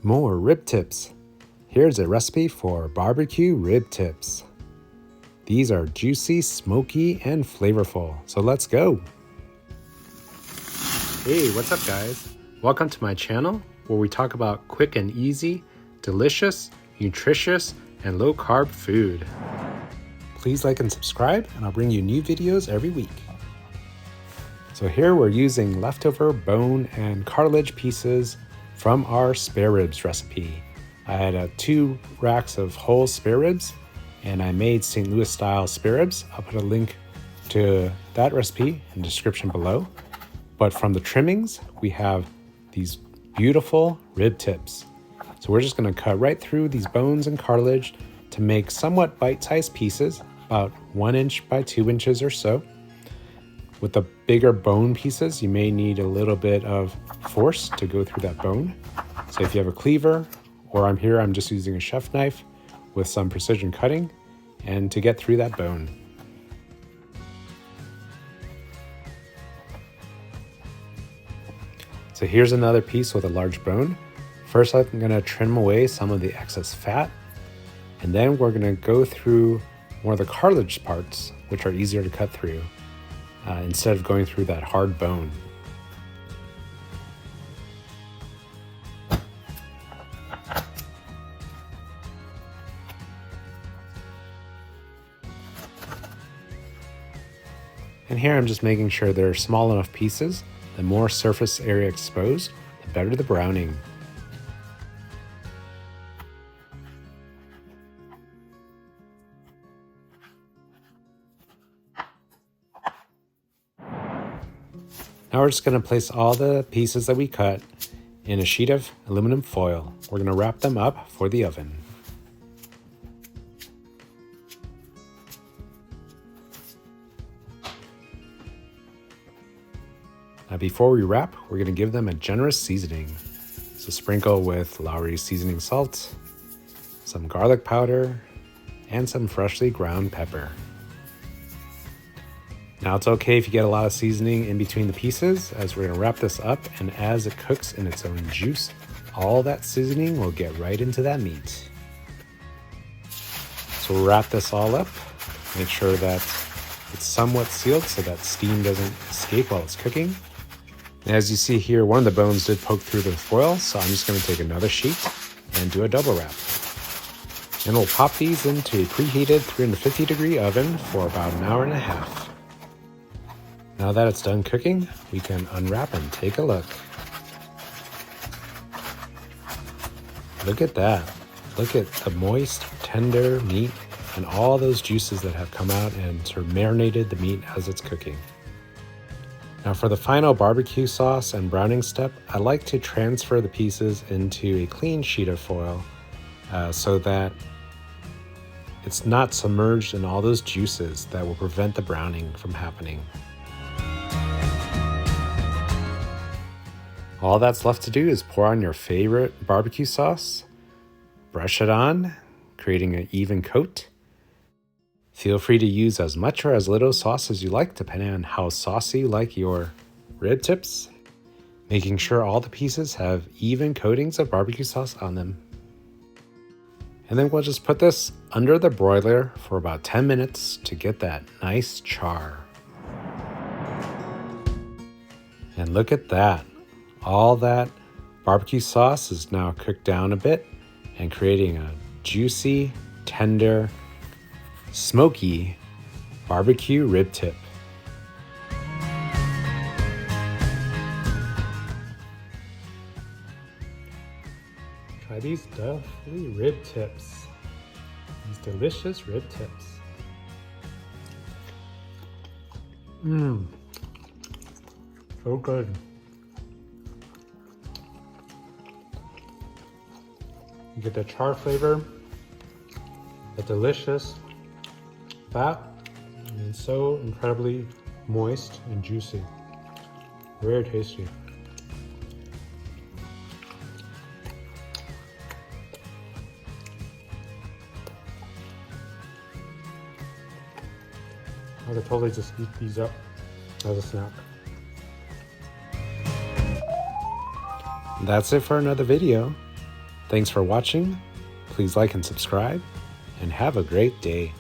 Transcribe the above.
More rib tips. Here's a recipe for barbecue rib tips. These are juicy, smoky, and flavorful, so let's go. Hey, what's up guys? Welcome to my channel where we talk about quick and easy, delicious, nutritious, and low-carb food. Please like and subscribe, and I'll bring you new videos every week. So here we're using leftover bone and cartilage pieces from our spare ribs recipe. I had 2 racks of whole spare ribs, and I made St. Louis style spare ribs. I'll put a link to that recipe in the description below. But from the trimmings, we have these beautiful rib tips. So we're just gonna cut right through these bones and cartilage to make somewhat bite-sized pieces, about 1 inch by 2 inches or so. With the bigger bone pieces, you may need a little bit of force to go through that bone. So if you have a cleaver, or I'm just using a chef knife with some precision cutting, and to get through that bone. So here's another piece with a large bone. First, I'm gonna trim away some of the excess fat, and then we're gonna go through more of the cartilage parts, which are easier to cut through, instead of going through that hard bone. And here I'm just making sure they're small enough pieces. The more surface area exposed, the better the browning. Now we're just going to place all the pieces that we cut in a sheet of aluminum foil. We're going to wrap them up for the oven. Now before we wrap, we're going to give them a generous seasoning. So sprinkle with Lowry's seasoning salt, some garlic powder, and some freshly ground pepper. Now it's okay if you get a lot of seasoning in between the pieces, as we're going to wrap this up, and as it cooks in its own juice, all that seasoning will get right into that meat. So we'll wrap this all up, make sure that it's somewhat sealed so that steam doesn't escape while it's cooking. And as you see here, one of the bones did poke through the foil, so I'm just going to take another sheet and do a double wrap. And we'll pop these into a preheated 350-degree oven for about an hour and a half. Now that it's done cooking, we can unwrap and take a look. Look at that. Look at the moist, tender meat and all those juices that have come out and sort of marinated the meat as it's cooking. Now for the final barbecue sauce and browning step, I like to transfer the pieces into a clean sheet of foil so that it's not submerged in all those juices that will prevent the browning from happening. All that's left to do is pour on your favorite barbecue sauce, brush it on, creating an even coat. Feel free to use as much or as little sauce as you like, depending on how saucy you like your rib tips, making sure all the pieces have even coatings of barbecue sauce on them. And then we'll just put this under the broiler for about 10 minutes to get that nice char. And look at that. All that barbecue sauce is now cooked down a bit and creating a juicy, tender, smoky barbecue rib tip. Try these lovely rib tips. These delicious rib tips. So good. You get the char flavor, the delicious fat, and it's so incredibly moist and juicy. Very tasty. I could totally just eat these up as a snack. That's it for another video. Thanks for watching. Please like and subscribe, and have a great day.